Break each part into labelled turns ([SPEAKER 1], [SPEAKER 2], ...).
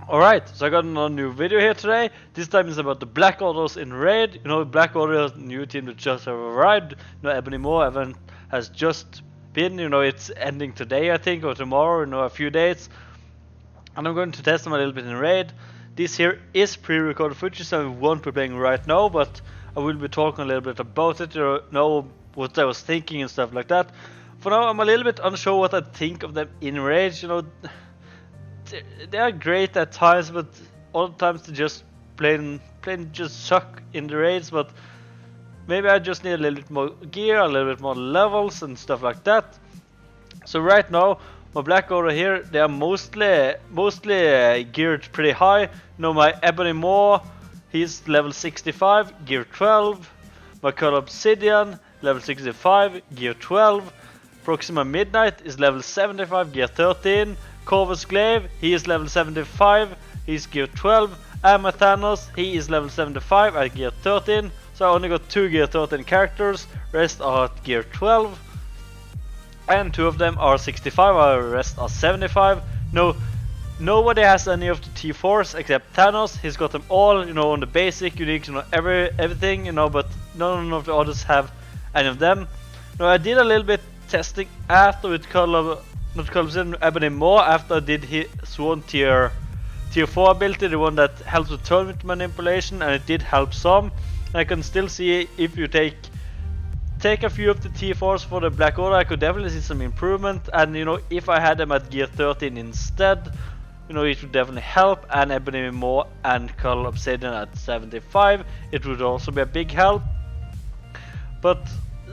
[SPEAKER 1] Alright, so I got another new video here today. This time is about the Black Orders in Raid. You know, Black Order is a new team that just have arrived. You know, Ebony Moore event has just been, you know, it's ending today I think, or tomorrow, you know, a few days. And I'm going to test them a little bit in Raid. This here is pre-recorded footage, so I won't be playing right now, but I will be talking a little bit about it, you know what I was thinking and stuff like that. For now, I'm a little bit unsure what I think of them in Raid, you know. They are great at times, but other times they just plain just suck in the raids. But maybe I just need a little bit more gear, a little bit more levels and stuff like that. So right now, my Black Order here, they are mostly geared pretty high. You know, my Ebony Moore, he's level 65, gear 12. My Cull Obsidian, level 65, gear 12. Proxima Midnight is level 75, gear 13. Corvus Glaive, he is level 75, he's gear 12. And my Thanos, he is level 75 at gear 13. So I only got 2 gear 13 characters, rest are at gear 12. And 2 of them are 65, while the rest are 75. No, nobody has any of the T4s except Thanos. He's got them all, you know, on the basic, unique, you know, everything, you know, but none of the others have any of them. Now I did a little bit testing after with Ebony Moore after I did his Swan tier 4 ability, the one that helps with tournament manipulation, and it did help some. And I can still see if you take a few of the T4s for the Black Order, I could definitely see some improvement. And you know, if I had them at gear 13 instead, you know, it would definitely help. And Ebony Moore and Cull Obsidian at 75, it would also be a big help. But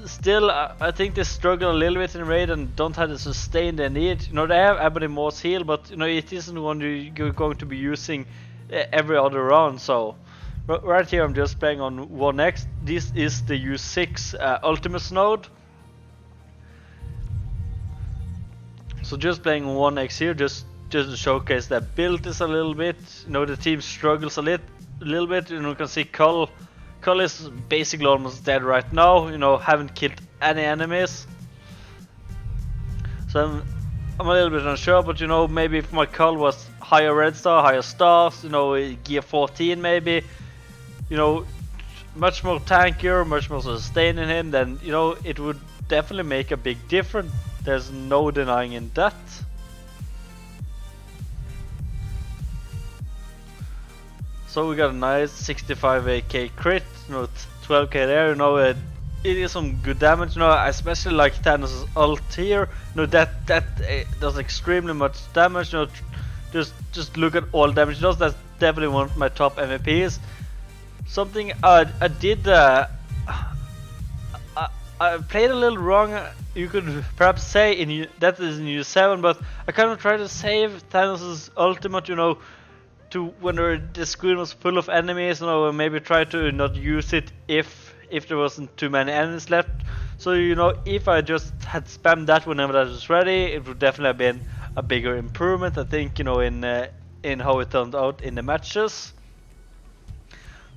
[SPEAKER 1] still, I think they struggle a little bit in Raid and don't have the sustain they need. You know, they have Ebony Moore's heal, but you know, it isn't one you're going to be using every other round. So right here I'm just playing on 1x. This is the U6 Ultimates node. So just playing 1x here, just to showcase the abilities a little bit. You know, the team struggles a little bit. You know, you can see Cull is basically almost dead right now, you know, haven't killed any enemies. So I'm a little bit unsure, but you know, maybe if my Cull was higher red star, higher stars, you know, gear 14 maybe, you know, much more tankier, much more sustain in him, then you know, it would definitely make a big difference. There's no denying in that. So we got a nice 65 AK crit, you know, 12k there, you know, it is some good damage, you know, I especially like Thanos' ult here, you know, that does extremely much damage, you know, just look at all damage it does. That's definitely one of my top MVPs. Something I did, I played a little wrong, you could perhaps say, that is in U7, but I kind of tried to save Thanos' ultimate, you know, to when the screen was full of enemies, you know, maybe try to not use it if there wasn't too many enemies left. So you know, if I just had spammed that whenever that was ready, it would definitely have been a bigger improvement, I think, you know, in how it turned out in the matches.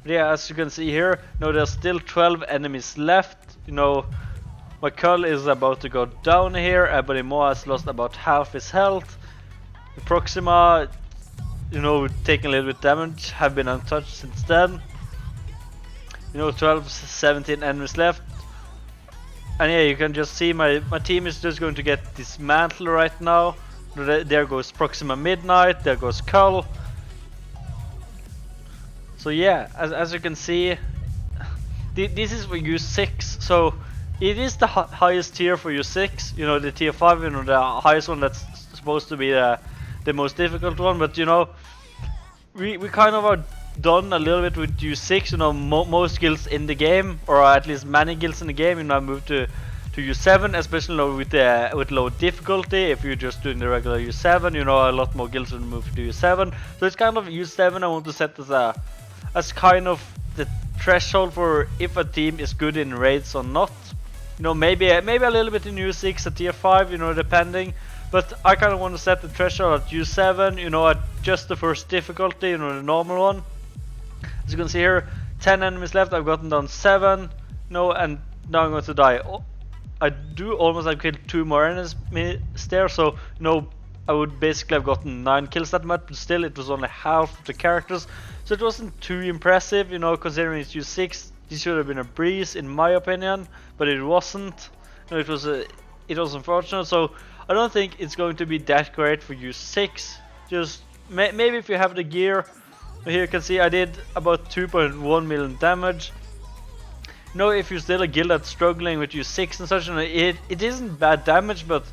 [SPEAKER 1] But yeah, as you can see here, you know, there's still 12 enemies left. You know, my Cull is about to go down here. Ebony Moore has lost about half his health. The Proxima, you know, taking a little bit damage, have been untouched since then. You know, 12, 17 enemies left. And yeah, you can just see my team is just going to get dismantled right now. There goes Proxima Midnight, there goes Cull. So yeah, as you can see, this is for U6, so it is the highest tier for U6. You know, the tier 5, you know, the highest one that's supposed to be the most difficult one, but you know, we kind of are done a little bit with U6, you know, most guilds in the game, or at least many guilds in the game, you know, moved to U7, especially with low difficulty. If you're just doing the regular U7, you know, a lot more guilds will move to U7. So it's kind of U7 I want to set as kind of the threshold for if a team is good in raids or not. You know, maybe a little bit in U6 at tier 5, you know, depending. But I kind of want to set the threshold at U7, you know, at just the first difficulty, you know, the normal one. As you can see here, 10 enemies left, I've gotten down 7, you know, and now I'm going to die. I do almost have killed 2 more enemies there, so, you know, I would basically have gotten 9 kills that much, but still it was only half of the characters, so it wasn't too impressive, you know, considering it's U6. This should have been a breeze in my opinion, but it wasn't. You know, it was unfortunate, so I don't think it's going to be that great for U6. Just maybe if you have the gear. Here you can see I did about 2.1 million damage. You know, if you're still a guild that's struggling with U6 and such, you know, it isn't bad damage, but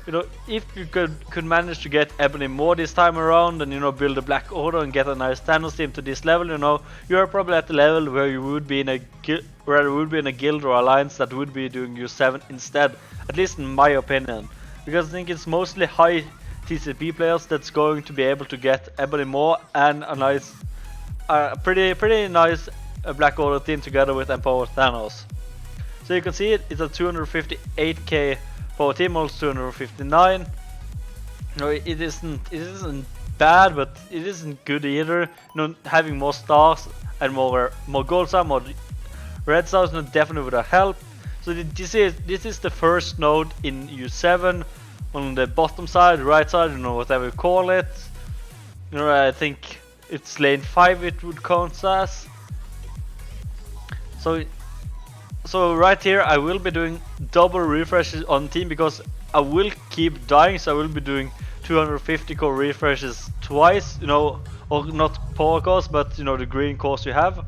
[SPEAKER 1] you know, if you could manage to get Ebony more this time around and, you know, build a Black Order and get a nice Thanos team to this level, you know, you are probably at the level where you would be in a guild or alliance that would be doing U7 instead, at least in my opinion, because I think it's mostly high TCP players that's going to be able to get Ebony more and a nice, pretty nice Black Order team together with Empowered Thanos. So you can see it's a 258k power team, also 259. No, it isn't bad, but it isn't good either. You know, having more stars and more gold stars, more red stars, you know, definitely would have helped. So this is the first node in U7 on the bottom side, right side, you know, whatever you call it. You know, I think it's lane 5 it would count as. So right here I will be doing double refreshes on team because I will keep dying, so I will be doing 250 core refreshes twice, you know, or not power cores, but you know, the green cores you have.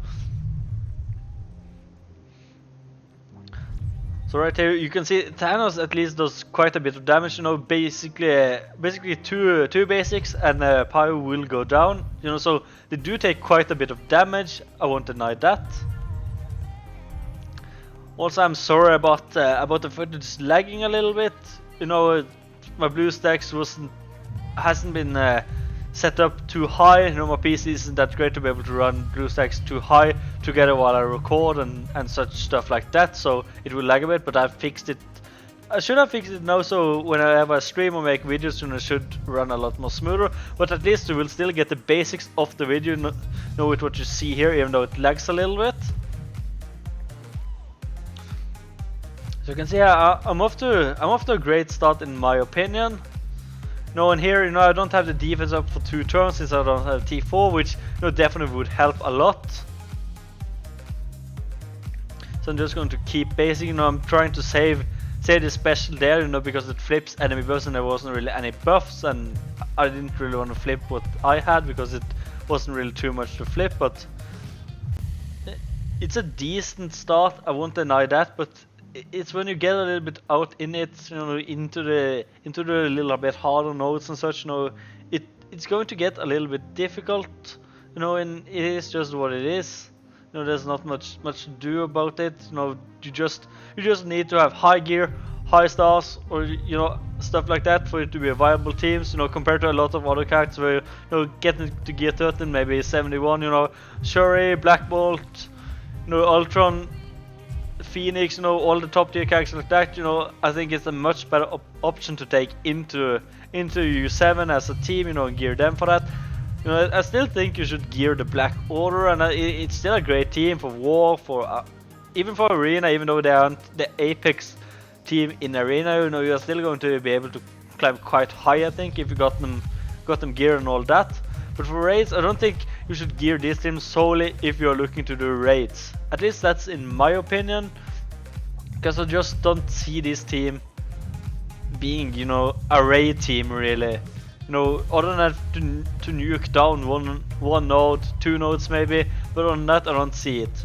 [SPEAKER 1] So right here you can see Thanos at least does quite a bit of damage, you know, basically two basics and Pyro will go down, you know, so they do take quite a bit of damage, I won't deny that. Also, I'm sorry about the footage lagging a little bit. You know, my BlueStacks hasn't been set up too high. You know, my PC isn't that great to be able to run BlueStacks too high together while I record and such stuff like that. So it will lag a bit, but I've fixed it. I should have fixed it now, so whenever I stream or make videos, you know, it should run a lot more smoother. But at least you will still get the basics of the video, you know, with what you see here, even though it lags a little bit. So you can see I'm off to a great start in my opinion. You know, and here, you know, I don't have the defense up for 2 turns since I don't have T4, which, you know, definitely would help a lot. So I'm just going to keep basing, you know, I'm trying to save the special there, you know, because it flips enemy buffs and there wasn't really any buffs, and I didn't really want to flip what I had because it wasn't really too much to flip, but it's a decent start, I won't deny that, but it's when you get a little bit out in it, you know, into the little bit harder nodes and such, you know, it's going to get a little bit difficult, you know, and it is just what it is. You know, there's not much to do about it. You know, you just need to have high gear, high stars, or, you know, stuff like that for it to be a viable teams. You know, compared to a lot of other characters where, you know, getting to gear 13, maybe 71. You know, Shuri, Black Bolt, you know, Ultron, Phoenix, you know, all the top tier characters like that, you know, I think it's a much better option to take into U7 as a team, you know, and gear them for that. You know, I still think you should gear the Black Order, and it's still a great team for War, for even for Arena, even though they aren't the apex team in Arena. You know, you're still going to be able to climb quite high, I think, if you got them gear and all that. But for raids, I don't think you should gear this team solely if you're looking to do raids. At least that's in my opinion, because I just don't see this team being, you know, a raid team really. You know, other than that, to nuke down one node, 2 nodes maybe, but on that I don't see it.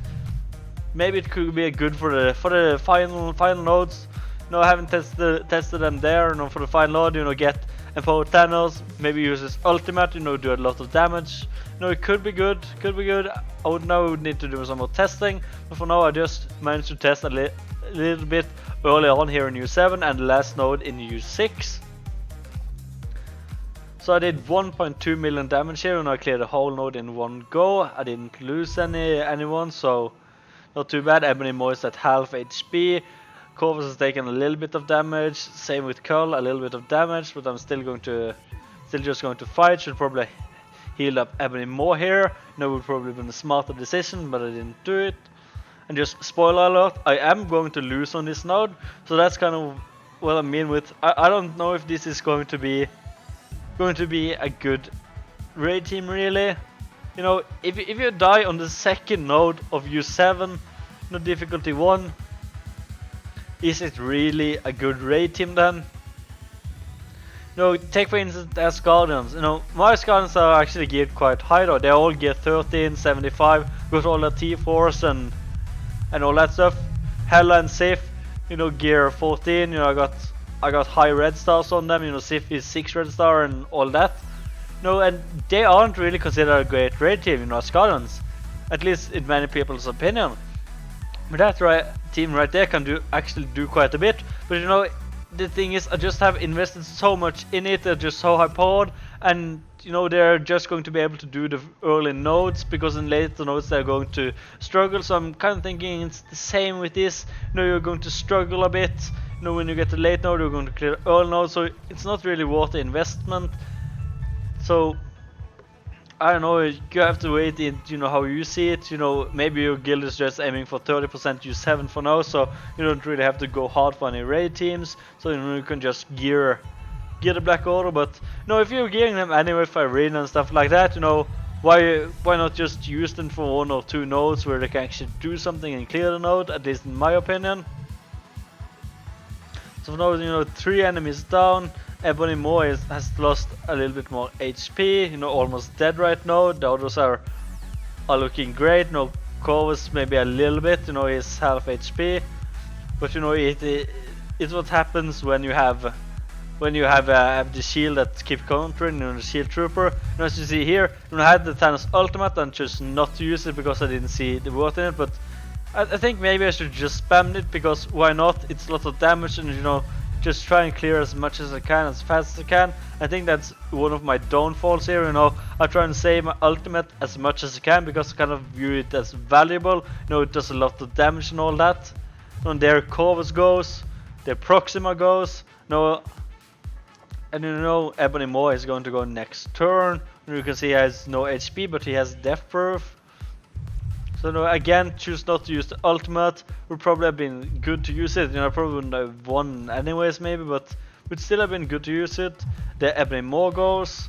[SPEAKER 1] Maybe it could be good for the final nodes. You know, I haven't tested them there. You know, for the final node, you know, get Empowered Thanos, maybe use his ultimate, you know, do a lot of damage. You know, it could be good, I would need to do some more testing, but for now I just managed to test a little bit early on here in U7 and the last node in U6. So I did 1.2 million damage here and I cleared the whole node in one go. I didn't lose anyone, so not too bad. Ebony Moore is at half HP. Corvus has taken a little bit of damage, same with Curl, a little bit of damage, but I'm still just going to fight. Should probably heal up Ebony more here. No, it would probably been a smarter decision, but I didn't do it. And just spoiler alert, I am going to lose on this node, so that's kind of what I mean with, I don't know if this is going to be going to be a good raid team really. You know, if you die on the second node of U7, no difficulty 1, is it really a good raid team then? You know, take for instance as Guardians. You know, my Guardians are actually geared quite high though. They all gear 13, 75, got all the T-Force and all that stuff. Hella and Sif, you know, gear 14. You know, I got high red stars on them. You know, Sif is 6 red star and all that. No, and they aren't really considered a great raid team, you know, as Guardians, at least in many people's opinion. But that team right there can actually do quite a bit. But you know, the thing is, I just have invested so much in it. They're just so high powered, and you know, they're just going to be able to do the early nodes, because in later nodes they're going to struggle. So I'm kind of thinking it's the same with this. You know, you're going to struggle a bit. You know, when you get to late node, you're going to clear early node, so it's not really worth the investment. So I don't know, you have to wait it, you know, how you see it. You know, maybe your guild is just aiming for 30% U7 for now, so you don't really have to go hard for any raid teams. So you know, you can just gear the Black Order. But you know, if you're gearing them anyway for arena and stuff like that, you know, why not just use them for 1 or 2 nodes where they can actually do something and clear the node, at least in my opinion. So now, you know, 3 enemies down. Ebony Moore has lost a little bit more HP, you know, almost dead right now. The others are looking great. You know, Corvus maybe a little bit, you know, he's half HP. But you know, it's what happens when you have the shield that keeps countering, you know, the shield trooper. You know, as you see here, you know, I had the Thanos ultimate and chose not to use it because I didn't see the worth in it. But I think maybe I should just spam it, because why not? It's lots of damage, and you know, just try and clear as much as I can, as fast as I can. I think that's one of my downfalls here, you know. I try and save my ultimate as much as I can, because I kind of view it as valuable. You know, it does a lot of damage and all that. And there Corvus goes, there Proxima goes, you know, and you know, Ebony Moore is going to go next turn. And you can see he has no HP, but he has Death Proof. So no, again, choose not to use the ultimate. Would probably have been good to use it. You know, I probably wouldn't have won anyways, maybe, but would still have been good to use it. The Ebony Moore goes.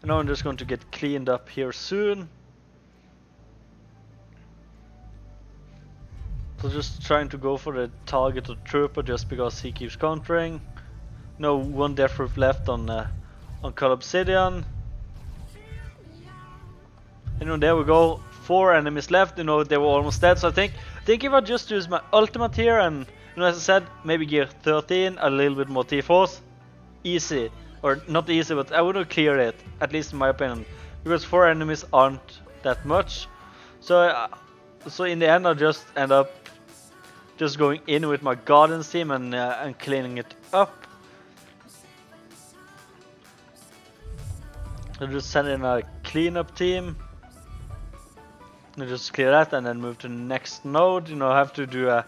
[SPEAKER 1] And now I'm just going to get cleaned up here soon. So just trying to go for the targeted trooper just because he keeps countering. No, 1 death proof left on Cull Obsidian. And you know, there we go. 4 enemies left, you know, they were almost dead. So I think if I just use my ultimate here and, you know, as I said, maybe gear 13, a little bit more T-Force, easy. Or not easy, but I would have cleared it, at least in my opinion, because 4 enemies aren't that much. So so in the end I just end up just going in with my Guardians team and cleaning it up. So just send in a cleanup team. And just clear that and then move to the next node. You know, I have to do a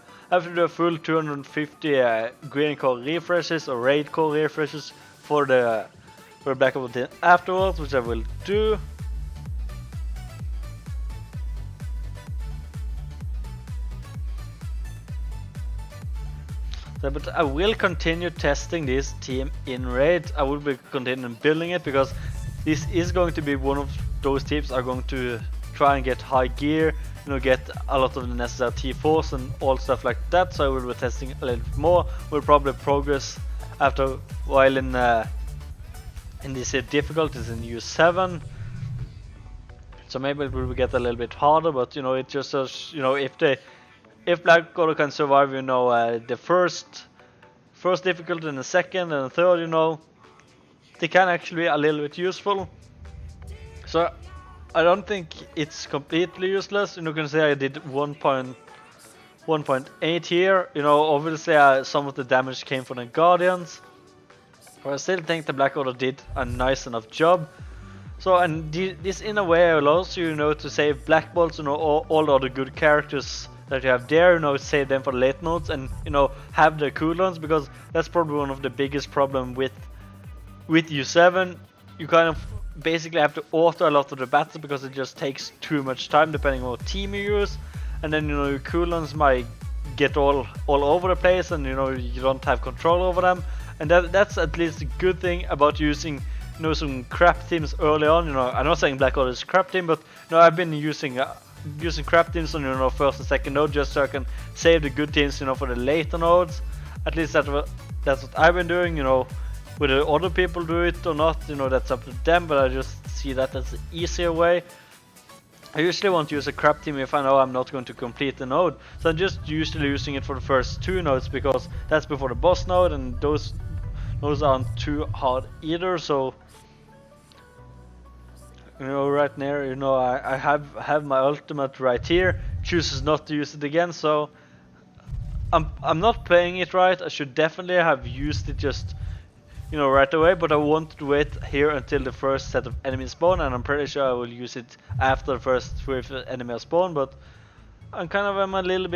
[SPEAKER 1] full 250 green core refreshes or raid core refreshes for the Black Ops 10 afterwards, which I will do. So, but I will continue testing this team in raid. I will be continuing building it, because this is going to be one of those teams are going to try and get high gear, you know, get a lot of the necessary T-Force and all stuff like that. So I will be testing a little bit more. We'll probably progress after a while in these difficulties in U7. So maybe it will get a little bit harder, but you know, it just says, you know, if Black Order can survive, you know, the first difficulty and the second and the third, you know, they can actually be a little bit useful. So I don't think it's completely useless. You know, you can say I did 1.8 here. You know, obviously some of the damage came from the Guardians, but I still think the Black Order did a nice enough job. So, and this in a way allows you, you know, to save Black Bolts, you know, all the other good characters that you have there, you know, save them for the late nodes and, you know, have the cooldowns, because that's probably one of the biggest problem with U7. You kind of basically have to auto a lot of the battles because it just takes too much time depending on what team you use, and then, you know, your cooldowns might get all over the place, and you know, you don't have control over them, and that's at least a good thing about using some crap teams early on. I'm not saying Black Order is a crap team, but I've been using crap teams on first and second node just so I can save the good teams for the later nodes. At least that's what I've been doing. Whether other people do it or not, that's up to them, but I just see that as the easier way. I usually won't use a crap team if I know I'm not going to complete the node, so I'm just usually using it for the first 2 nodes because that's before the boss node, and those aren't too hard either. So right now, I have my ultimate right here, chooses not to use it again, so I'm not playing it right. I should definitely have used it just right away, but I wanted to wait here until the first set of enemies spawn, and I'm pretty sure I will use it after the first 3 enemies spawn. But I'm I'm a little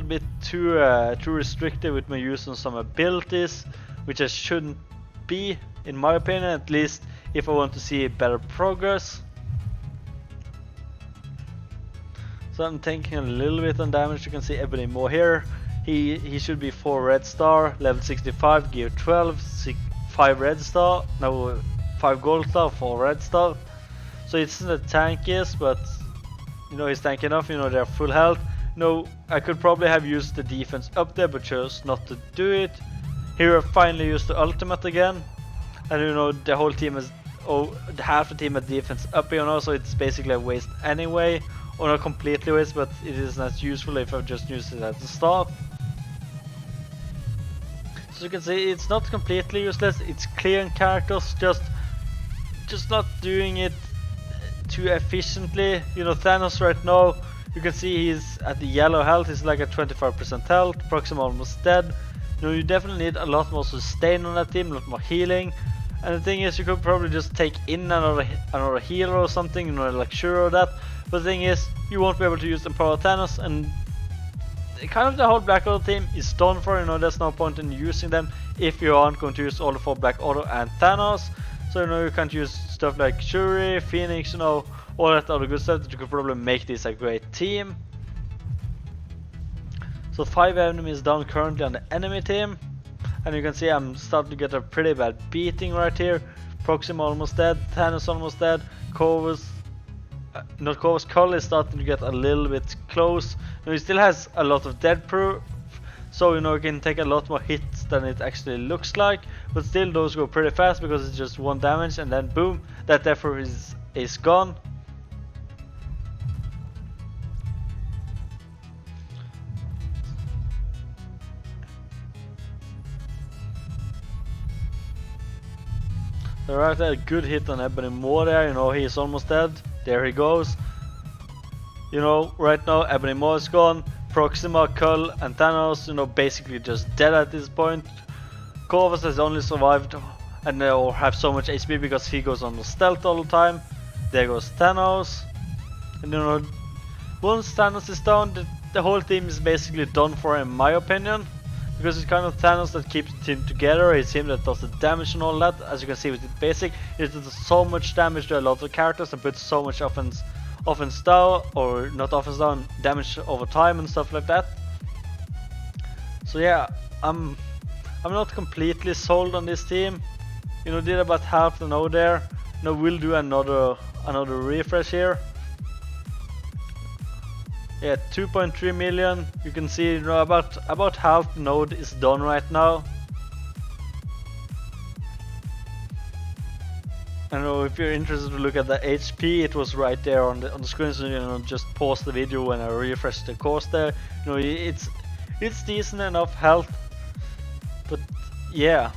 [SPEAKER 1] bit too restricted with my use on some abilities, which I shouldn't be, in my opinion, at least if I want to see better progress. So I'm thinking a little bit on damage. You can see Ebony more here. He should be 4 red star, level 65, gear 12, 5 red star, no 5 gold star, 4 red star. So it's not tankiest, but he's tanky enough. They're full health. I could probably have used the defense up there, but chose not to do it. Here I finally used the ultimate again, and the whole team is half the team at defense up here so it's basically a waste anyway, or not completely waste, but it is not useful if I just used it at the start. So you can see it's not completely useless. It's clearing characters, just not doing it too efficiently. Thanos right now, you can see he's at the yellow health. He's like at 25% health. Proxima almost dead. You definitely need a lot more sustain on that team, a lot more healing. And the thing is, you could probably just take in another healer or something, like Shuro or that. But the thing is, you won't be able to use Empower Thanos, and the whole Black Order team is done for. There's no point in using them if you aren't going to use all the 4 Black Order and Thanos. So you can't use stuff like Shuri, Phoenix, all that other good stuff that you could probably make this a great team. So 5 enemies down currently on the enemy team, and you can see I'm starting to get a pretty bad beating right here. Proxima almost dead, Thanos almost dead, Cull is starting to get a little bit close. He still has a lot of dead proof, so it can take a lot more hits than it actually looks like, but still those go pretty fast because it's just 1 damage, and then boom, that death proof is gone. Alright, that a good hit on Ebony Moore there. He's almost dead. There he goes. Right now Ebony Moore is gone. Proxima, Cull, and Thanos, basically just dead at this point. Corvus has only survived and have so much HP because he goes on the stealth all the time. There goes Thanos. And once Thanos is down, the whole team is basically done for, in my opinion. Because it's Thanos that keeps the team together. It's him that does the damage and all that. As you can see with the basic, it does so much damage to a lot of characters and puts so much offense down, or not offense down, damage over time and stuff like that. So yeah, I'm not completely sold on this team. Did about half the node there. We'll do another refresh here. Yeah, 2.3 million. You can see about half the node is done right now. I know if you're interested to look at the HP, it was right there on the screen. So just pause the video when I refresh the course there. It's decent enough health, but yeah,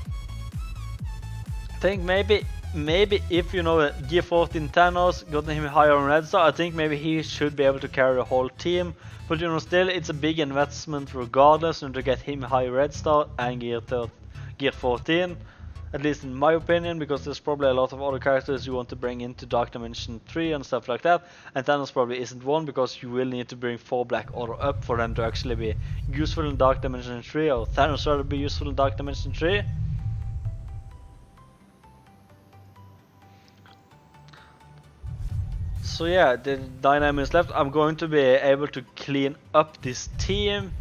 [SPEAKER 1] I think maybe if Gear 14 Thanos got him higher on Red Star, I think maybe he should be able to carry the whole team. But still it's a big investment regardless to get him high Red Star and Gear 14. At least in my opinion, because there's probably a lot of other characters you want to bring into Dark Dimension 3 and stuff like that. And Thanos probably isn't one, because you will need to bring 4 Black Order up for them to actually be useful in Dark Dimension 3, or Thanos rather be useful in Dark Dimension 3. So yeah, the 9 minutes left. I'm going to be able to clean up this team.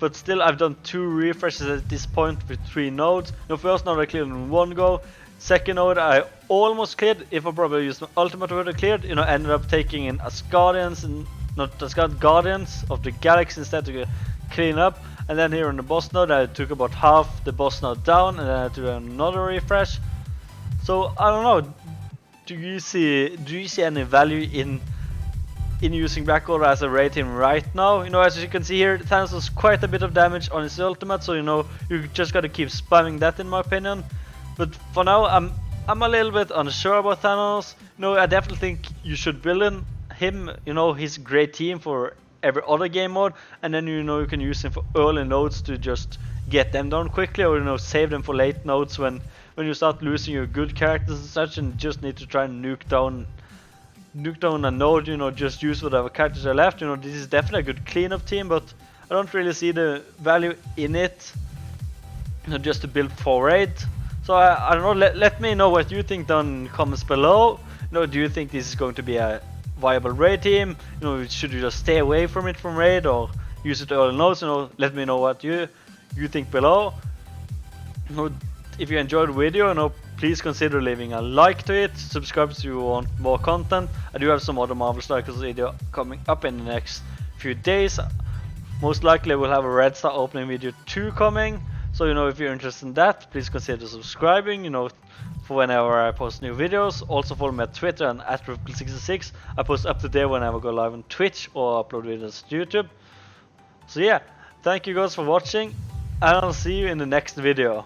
[SPEAKER 1] but still I've done 2 refreshes at this point with 3 nodes. The first node I cleared in 1 go. Second node I almost cleared. If I probably used my ultimate, I would have cleared. You know, ended up taking in Asgardians and not Asgard, Guardians of the Galaxy instead to clean up. And then here on the boss node I took about half the boss node down, and then I had to do another refresh. So I don't know. Do you see any value in using Black Order as a raid team right now? You know, as you can see here, Thanos does quite a bit of damage on his ultimate, so you know you just gotta keep spamming that in my opinion. But for now, I'm a little bit unsure about Thanos. You know, I definitely think you should build in him. You know, he's a great team for every other game mode, and then you know you can use him for early nodes to just get them done quickly, or you know save them for late nodes when you start losing your good characters and such, and just need to try and nuke down a node. You know, just use whatever characters are left. You know, this is definitely a good cleanup team, but I don't really see the value in it. You know, just to build for raid. So I don't know. Let me know what you think down in the comments below. You know, do you think this is going to be a viable raid team? You know, should you just stay away from it from raid or use it early nodes? You know, let me know what you think below. You know, if you enjoyed the video, you know, please consider leaving a like to it. Subscribe if you want more content. I do have some other Marvel Strikers video coming up in the next few days. Most likely we'll have a Red Star opening video 2 coming. So you know, if you're interested in that, please consider subscribing. You know, for whenever I post new videos. Also follow me at Twitter and at @Ripple66. I post up to date whenever I go live on Twitch or upload videos to YouTube. So yeah, thank you guys for watching, and I'll see you in the next video.